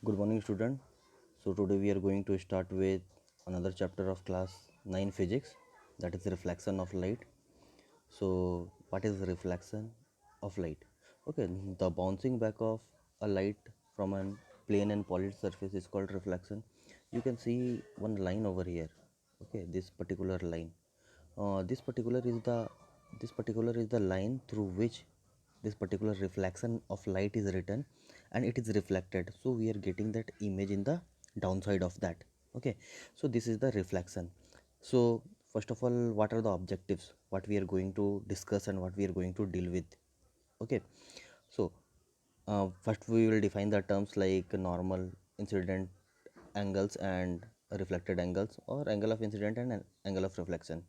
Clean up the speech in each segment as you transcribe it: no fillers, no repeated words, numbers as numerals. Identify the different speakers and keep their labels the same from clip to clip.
Speaker 1: Good morning, student. So today we are going to start with another chapter of class 9 physics, that is reflection of light. So what is reflection of light? Okay, the bouncing back of a light from a plane and polished surface is called reflection. You can see one line over here. Okay, this particular line. This particular is the line through which this particular reflection of light is written and it is reflected, so we are getting that image in the downside of that. Okay, so this is the reflection. So first of all, what are the objectives, what we are going to discuss and what we are going to deal with? Okay, so first we will define the terms like normal, incident angles and reflected angles, or angle of incident and an angle of reflection.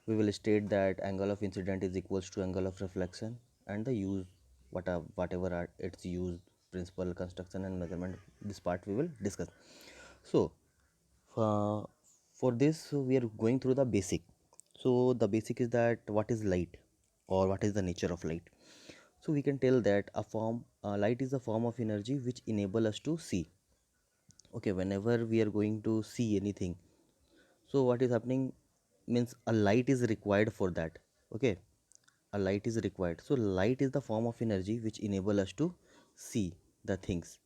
Speaker 1: We will state that angle of incident is equals to angle of reflection, and the use, whatever are its use, principle, construction and measurement, this part we will discuss. So uh, for this we are going through the basic. So the basic is that what is light, or what is the nature of light. So we can tell that light is a form of energy which enable us to see. Okay, whenever we are going to see anything, so what is happening means a light is required for that. Okay, a light is required, so light is the form of energy which enable us to see the things.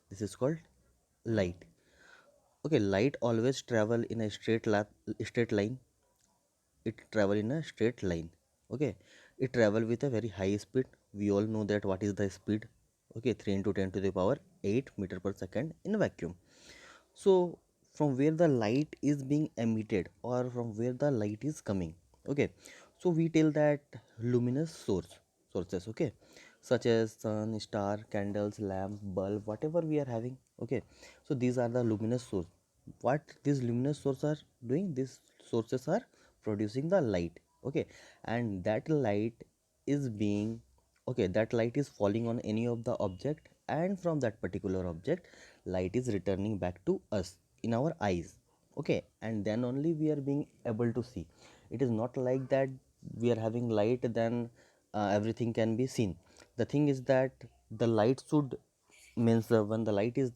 Speaker 1: This is called light. Okay, light always travel in a straight line. It travel in a straight line. Okay, it travel with a very high speed. We all know that what is the speed. Okay, 3 into 10 to the power 8 meter per second in vacuum. So from where the light is being emitted, or from where the light is coming, okay, so we tell that luminous sources, okay, such as sun, star, candles, lamp, bulb, whatever we are having. Okay, so these are the luminous source. What these luminous sources are doing, these sources are producing the light. Okay, and that light is being, okay, that light is falling on any of the object, and from that particular object light is returning back to us in our eyes. Okay, and then only we are being able to see. It is not like that we are having light, then everything can be seen. The thing is that the light should means when the light is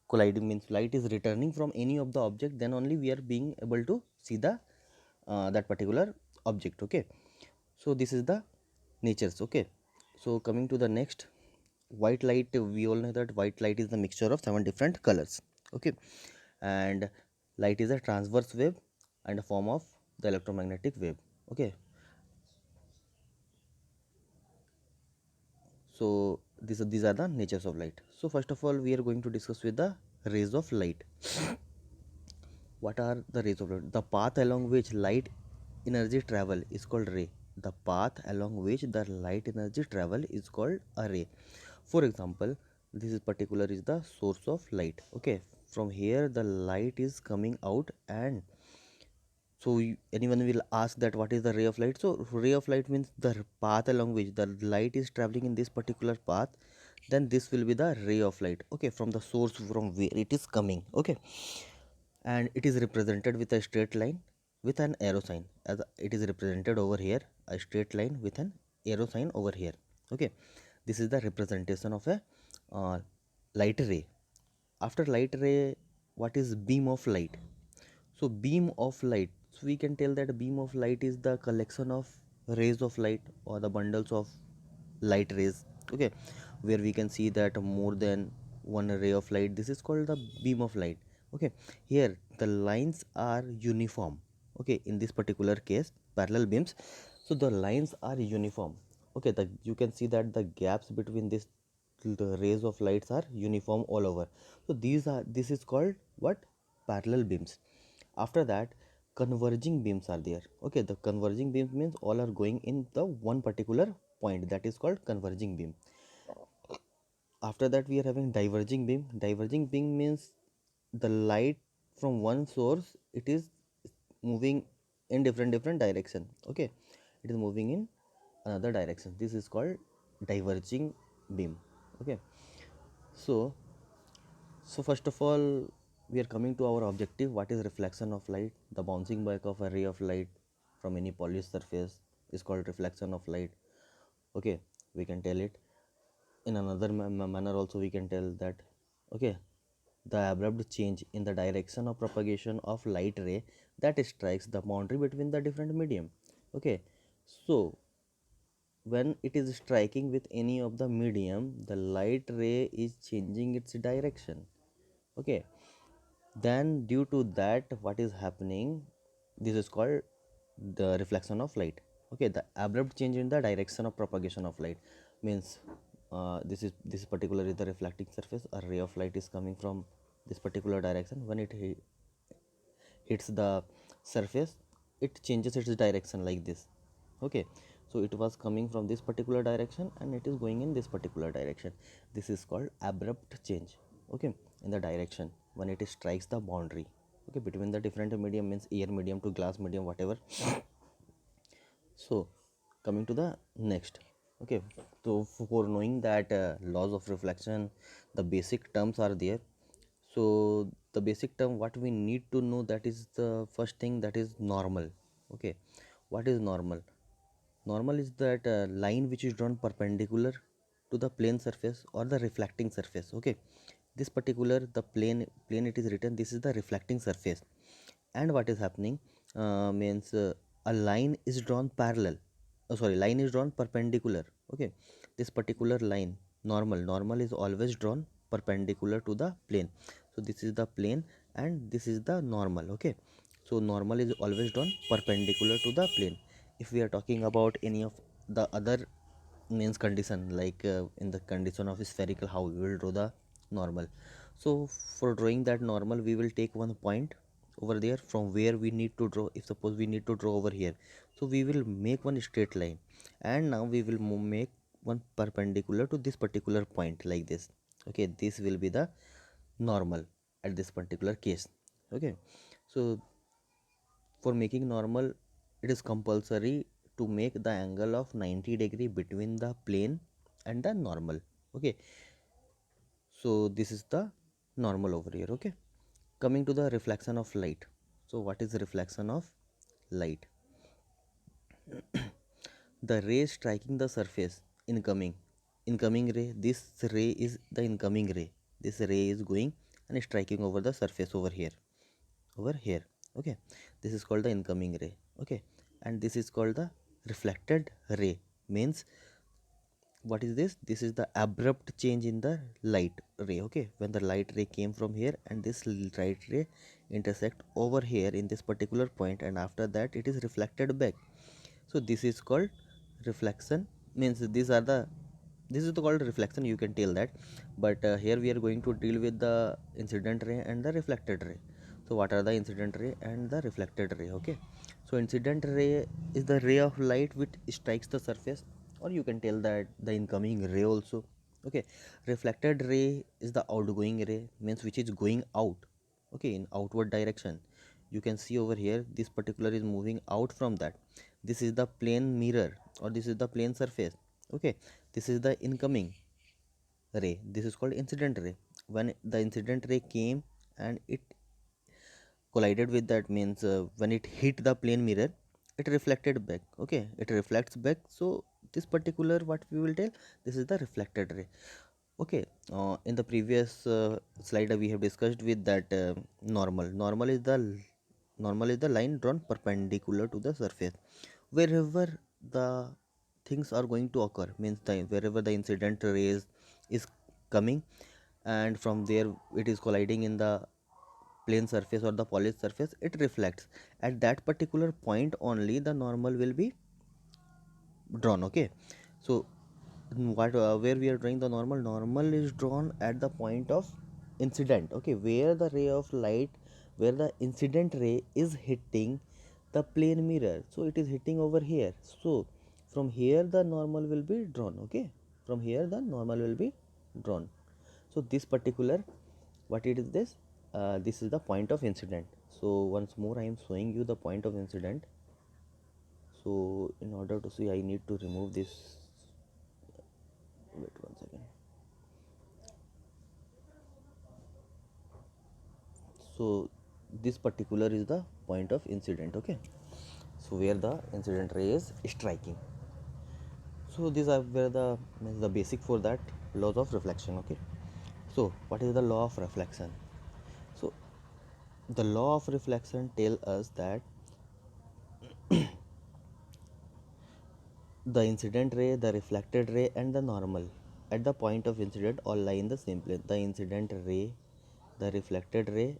Speaker 1: colliding, means light is returning from any of the object, then only we are being able to see the that particular object. Okay, so this is the natures. Okay, so coming to the next, white light, we all know that white light is the mixture of 7 different colors. Okay, and light is a transverse wave and a form of the electromagnetic wave. Okay, so these are the natures of light. So first of all, we are going to discuss with the rays of light. What are the rays of light? The path along which light energy travel is called ray. The path along which the light energy travel is called a ray. For example, this is particular is the source of light. Okay, from here the light is coming out, and so anyone will ask that what is the ray of light. So ray of light means the path along which the light is traveling in this particular path, then this will be the ray of light. Okay, from the source from where it is coming. Okay, and it is represented with a straight line with an arrow sign, as it is represented over here, a straight line with an arrow sign over here. Okay, this is the representation of a uh, light ray. After light ray, what is beam of light? So beam of light, so we can tell that beam of light is the collection of rays of light, or the bundles of light rays. Okay, where we can see that more than one ray of light, this is called the beam of light. Okay, here the lines are uniform. Okay, in this particular case parallel beams, so the lines are uniform. Okay, you can see that the gaps between the rays of lights are uniform all over. So this is called what? Parallel beams. After that, converging beams are there. Okay, the converging beams means all are going in the one particular point, that is called converging beam. After that, we are having diverging beam. Diverging beam means the light from one source, it is moving in different direction. Okay, it is moving in another direction, this is called diverging beam. Okay, so first of all, we are coming to our objective. What is reflection of light? The bouncing back of a ray of light from any polished surface is called reflection of light. Okay, we can tell it in another manner also, we can tell that. Okay, the abrupt change in the direction of propagation of light ray that strikes the boundary between the different medium. Okay, so when it is striking with any of the medium, the light ray is changing its direction. Okay, then due to that, what is happening, this is called the reflection of light. Okay, the abrupt change in the direction of propagation of light means this particular is the reflecting surface. A ray of light is coming from this particular direction. When it hits the surface, it changes its direction like this. Okay, so it was coming from this particular direction and it is going in this particular direction. This is called abrupt change. Okay, in the direction when it strikes the boundary, okay, between the different medium, means air medium to glass medium, whatever. So coming to the next. Okay, so for knowing that laws of reflection, the basic terms are there. So the basic term what we need to know, that is the first thing, that is normal. Okay, what is normal? Normal is that line which is drawn perpendicular to the plane surface or the reflecting surface. Okay, this particular the plane it is written, this is the reflecting surface. And what is happening means a line is drawn parallel, oh sorry, line is drawn perpendicular. Okay, this particular line, normal is always drawn perpendicular to the plane. So this is the plane and this is the normal. Okay, so normal is always drawn perpendicular to the plane. If we are talking about any of the other means condition, like in the condition of spherical, how we will draw the normal. So for drawing that normal, we will take one point over there from where we need to draw. If suppose we need to draw over here, so we will make one straight line, and now we will make one perpendicular to this particular point like this. Okay, this will be the normal at this particular case. Okay, so for making normal, it is compulsory to make the angle of 90 degree between the plane and the normal. Okay, so this is the normal over here. Okay, coming to the reflection of light. So what is reflection of light? The ray striking the surface, incoming ray, this ray is the incoming ray. This ray is going and striking over the surface over here. Okay, this is called the incoming ray. Okay, and this is called the reflected ray. Means what is this? This is the abrupt change in the light ray. Okay, when the light ray came from here and this light ray intersect over here in this particular point, and after that it is reflected back. So this is called reflection. Means these are the, this is the called reflection, you can tell that. But here we are going to deal with the incident ray and the reflected ray. So what are the incident ray and the reflected ray? Okay, so incident ray is the ray of light which strikes the surface, or you can tell that the incoming ray also. Okay, reflected ray is the outgoing ray, means which is going out. Okay, in outward direction. You can see over here, this particular is moving out from that. This is the plane mirror, or this is the plane surface. Okay, this is the incoming ray, this is called incident ray. When the incident ray came and it collided with that, means when it hit the plane mirror, it reflected back. Okay, it reflects back. So this particular, what we will tell, this is the reflected ray. Okay, in the previous slide we have discussed with that normal is the line drawn perpendicular to the surface wherever the things are going to occur, means the wherever the incident rays is coming, and from there it is colliding in the plane surface or the polished surface, it reflects. At that particular point only the normal will be drawn. Okay, so what where we are drawing the normal is drawn at the point of incident. Okay, where the ray of light, where the incident ray is hitting the plane mirror, so it is hitting over here. So from here the normal will be drawn. Okay, from here the normal will be drawn. So this particular, what it is this, this is the point of incident. So once more I am showing you the point of incident. So in order to see, I need to remove this. Wait 1 second. So this particular is the point of incident. Okay, so where the incident ray is striking. So these are where the means the basic for that laws of reflection. Okay, so what is the law of reflection? the law of reflection tell us that the incident ray, the reflected ray, and the normal at the point of incident all lie in the same plane. The incident ray, the reflected ray,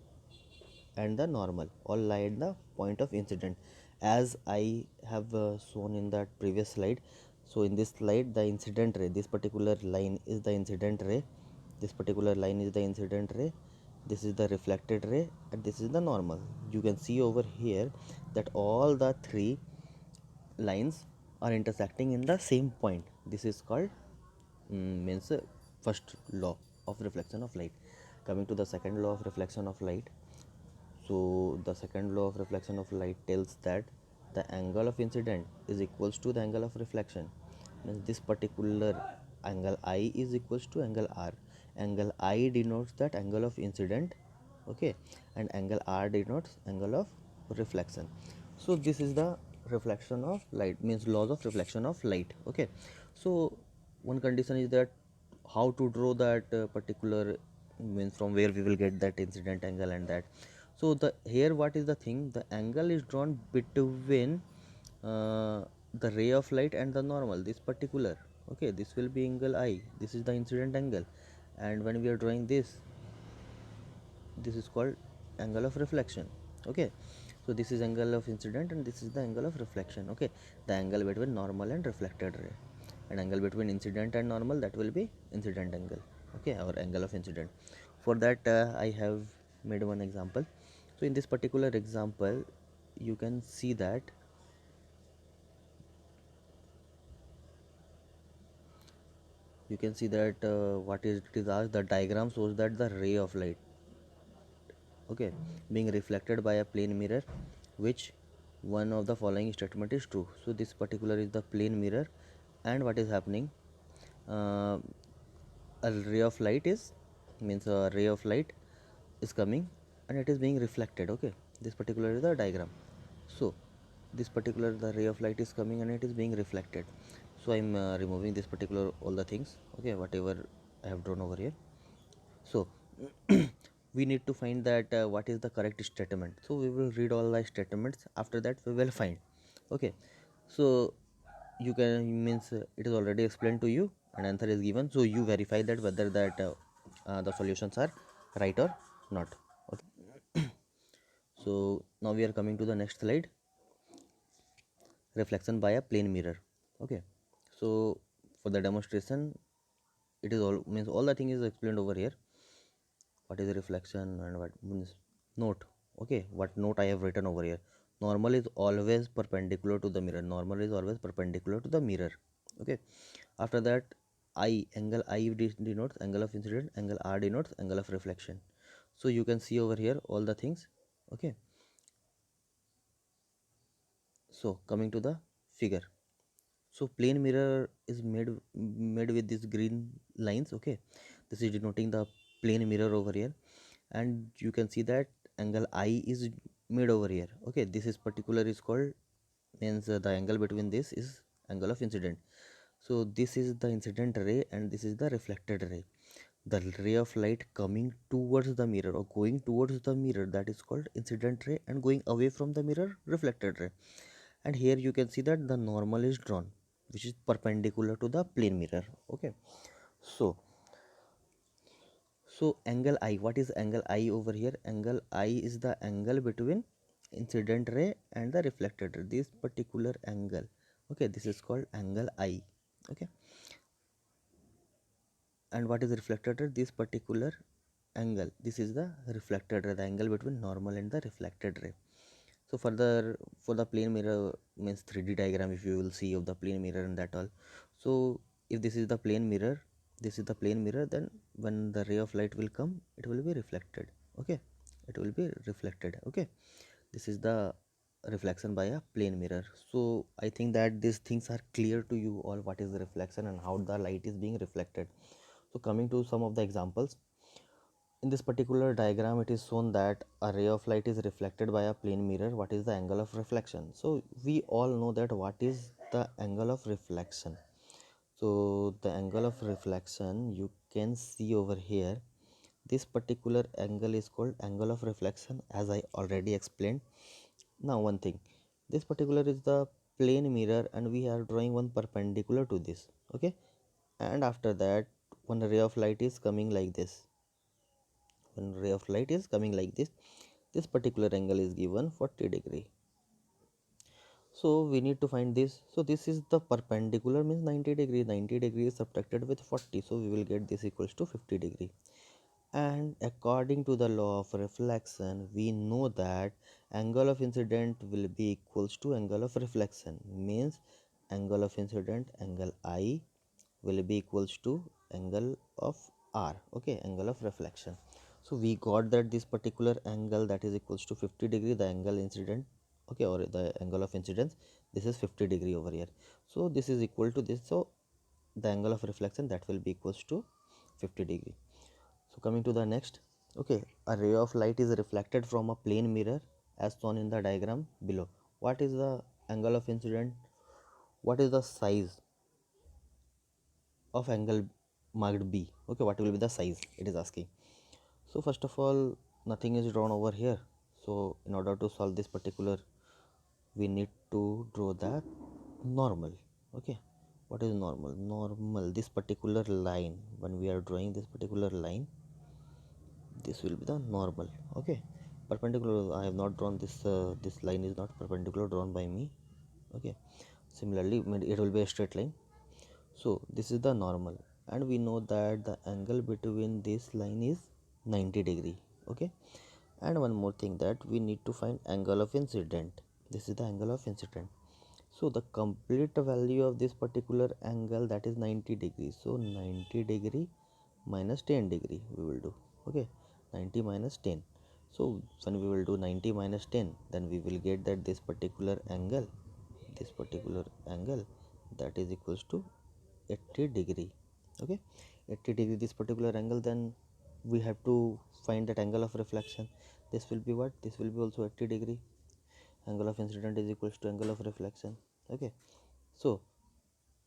Speaker 1: and the normal all lie at the point of incident, as I have shown in that previous slide. So in this slide, the incident ray, this particular line is the incident ray, this particular line is the incident ray, this is the reflected ray, and this is the normal. You can see over here that all the three lines are intersecting in the same point. This is called means first law of reflection of light. Coming to the second law of reflection of light, so the second law of reflection of light tells that the angle of incident is equals to the angle of reflection. Means this particular angle I is equals to angle R. Angle I denotes that angle of incident, okay, and angle R denotes angle of reflection. So this is the reflection of light, means laws of reflection of light, okay. So one condition is that how to draw that particular, means from where we will get that incident angle and that. So the here what is the thing, the angle is drawn between the ray of light and the normal, this particular, okay, this will be angle I, this is the incident angle, and when we are drawing this is called angle of reflection, okay. So this is angle of incident and this is the angle of reflection, okay. The angle between normal and reflected ray, and angle between incident and normal, that will be incident angle, okay, or angle of incident. For that I have made one example. So in this particular example, you can see that what is it is asked, the diagram shows that the ray of light, okay, being reflected by a plane mirror, which one of the following statement is true. So this particular is the plane mirror, and what is happening, uh, a ray of light is, means a ray of light is coming and it is being reflected, okay. This particular is the diagram. So this particular, the ray of light is coming and it is being reflected. So I'm removing this particular all the things, okay, whatever I have drawn over here. So we need to find that what is the correct statement. So we will read all the statements, after that we will find, okay. So you can, means it is already explained to you and answer is given, so you verify that whether that the solutions are right or not, okay. So now we are coming to the next slide, reflection by a plane mirror, okay. So for the demonstration, it is all, means all the thing is explained over here, what is reflection and what means note, okay. What note I have written over here, normal is always perpendicular to the mirror, normal is always perpendicular to the mirror, okay. After that, I, angle I denotes angle of incident, angle R denotes angle of reflection. So you can see over here all the things, okay. So coming to the figure, so plane mirror is made with these green lines, okay. This is denoting the plane mirror over here, and you can see that angle I is made over here, okay. This is particular is called, means the angle between this is angle of incident. So this is the incident ray and this is the reflected ray. The ray of light coming towards the mirror or going towards the mirror, that is called incident ray, and going away from the mirror, reflected ray. And here you can see that the normal is drawn, which is perpendicular to the plane mirror, okay. So angle I, what is angle I over here, angle I is the angle between incident ray and the reflected ray, this particular angle, okay, this is called angle I, okay. And what is reflected ray, this particular angle, this is the reflected ray, the angle between normal and the reflected ray. So further, for the plane mirror, means 3D diagram, if you will see of the plane mirror and that all. So if this is the plane mirror, this is the plane mirror, then when the ray of light will come, it will be reflected, okay. It will be reflected, okay. This is the reflection by a plane mirror. So I think that these things are clear to you all, what is the reflection and how the light is being reflected. So coming to some of the examples, in this particular diagram, it is shown that a ray of light is reflected by a plane mirror. What is the angle of reflection? So we all know that what is the angle of reflection. So the angle of reflection, you can see over here This particular angle is called angle of reflection, as I already explained. Now one thing, this particular is the plane mirror and we are drawing one perpendicular to this. Okay, and after that one ray of light is coming like this. When ray of light is coming like this particular angle is given 40 degree. So we need to find this. So this is the perpendicular, means 90 degree. 90 degree is subtracted with 40, so we will get this equals to 50 degree. And according to the law of reflection, we know that angle of incident will be equals to angle of reflection, means angle of incident, angle I, will be equals to angle of R. Okay, angle of reflection. So we got that this particular angle, that is equals to 50 degree, the angle incident, okay, or the angle of incidence, this is 50 degree over here. So this is equal to this, so the angle of reflection, that will be equals to 50 degree. So coming to the next, okay, a ray of light is reflected from a plane mirror as shown in the diagram below. What is the angle of incident? What is the size of angle marked B? Okay, what will be the size, it is asking. So first of all, nothing is drawn over here. So in order to solve this particular, we need to draw the normal. Okay, what is normal? Normal, this particular line, when we are drawing this particular line, this will be the normal. Okay, perpendicular, I have not drawn this, this line is not perpendicular drawn by me. Okay, similarly it will be a straight line. So this is the normal, and we know that the angle between this line is 90 degree. Okay, and one more thing, that we need to find angle of incident. This is the angle of incident. So the complete value of this particular angle, that is 90 degrees. So 90 degree minus 10 degree we will do. Okay, 90 minus 10. So when we will do 90 minus 10, then we will get that this particular angle, that is equals to 80 degree. Okay, 80 degree, this particular angle, then we have to find that angle of reflection. This will be what? This will be also 80 degree. Angle of incident is equals to angle of reflection. Okay, so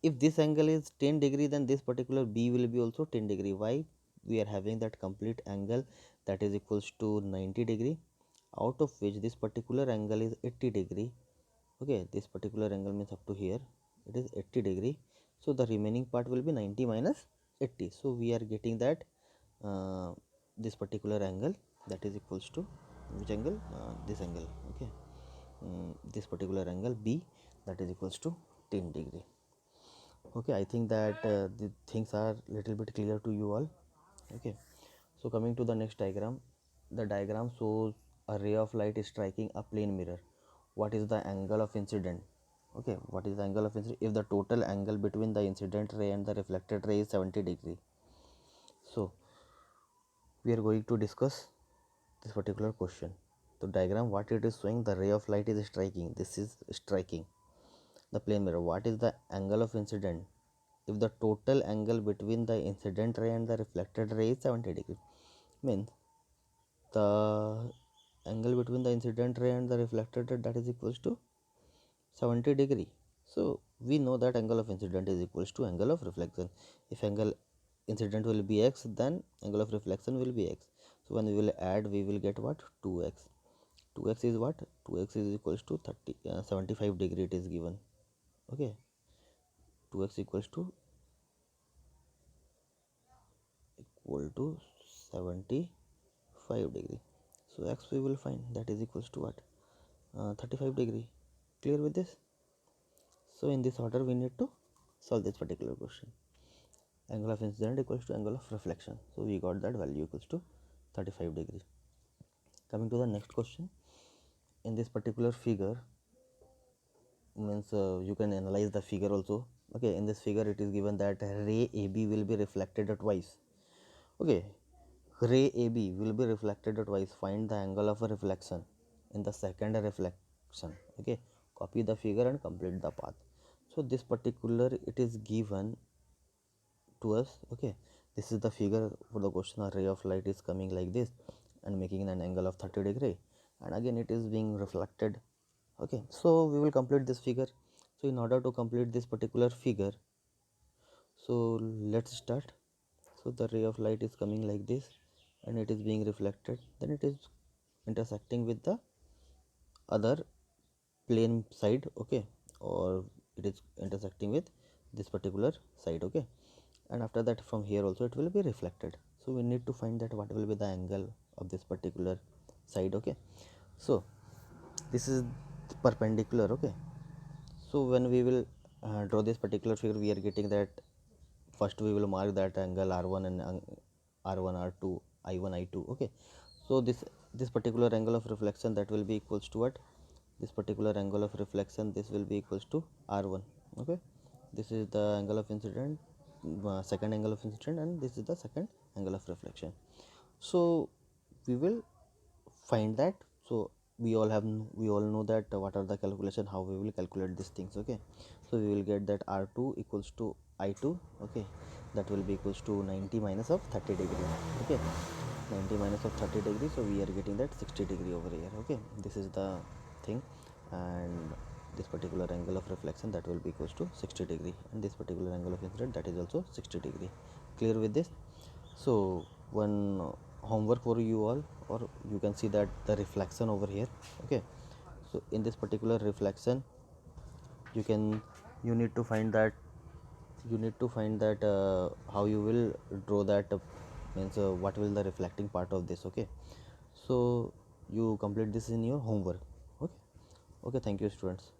Speaker 1: if this angle is 10 degree, then this particular B will be also 10 degree. Why? We are having that complete angle, that is equals to 90 degree, out of which this particular angle is 80 degree. Okay, this particular angle means up to here it is 80 degree. So the remaining part will be 90 minus 80. So we are getting that this particular angle, that is equals to which angle? This angle. Okay, this particular angle B, that is equals to 10 degree. Okay, I think that the things are little bit clear to you all. Okay, so coming to the next diagram, the diagram shows a ray of light is striking a plane mirror. What is the angle of incident? Okay, what is the angle of incident if the total angle between the incident ray and the reflected ray is 70 degree? So we are going to discuss this particular question. The diagram, what it is showing, the ray of light is striking, this is striking the plane mirror. What is the angle of incident if the total angle between the incident ray and the reflected ray is 70 degree? Means the angle between the incident ray and the reflected ray, that is equals to 70 degree. So we know that angle of incident is equals to angle of reflection. If angle incident will be x, then angle of reflection will be x. So when we will add, we will get what? 2x. 2x is what? 2x is equals to 75 degree, it is given. Okay, 2x equal to 75 degree. So x we will find, that is equals to what? 35 degree. Clear with this? So in this order we need to solve this particular question. Angle of incident equals to angle of reflection. So we got that value equals to 35 degree. Coming to the next question, in this particular figure, means you can analyze the figure also. Okay, in this figure it is given that ray AB will be reflected twice. Okay, ray AB will be reflected twice. Find the angle of a reflection in the second reflection. Okay, copy the figure and complete the path. So this particular, it is given to us. Okay, this is the figure for the question. A ray of light is coming like this and making an angle of 30 degree, and again it is being reflected. Okay, so we will complete this figure. So in order to complete this particular figure, so let's start. So the ray of light is coming like this and it is being reflected, then it is intersecting with the other plane side, okay, or it is intersecting with this particular side, okay. And after that, from here also it will be reflected, so we need to find that what will be the angle of this particular side, okay. So this is perpendicular, okay. So when we will draw this particular figure, we are getting that first we will mark that angle r1 and r1 r2 I1 I2, okay. So this particular angle of reflection, that will be equals to what, this particular angle of reflection, this will be equals to r1, okay. This is the angle of incident, second angle of incident, and this is the second angle of reflection. So we will find that. So we all know that what are the calculation, how we will calculate these things, okay. So we will get that r2 equals to I2, okay, that will be equals to 90 minus of 30 degree, okay. 90 minus of 30 degree, so we are getting that 60 degree over here, okay. This is the thing, and this particular angle of reflection, that will be equals to 60 degree, and this particular angle of incident, that is also 60 degree. Clear with this? So one homework for you all, or you can see that the reflection over here, okay. So in this particular reflection, you can, you need to find that, how you will draw that, means what will the reflecting part of this, okay. So you complete this in your homework, okay. Okay, thank you students.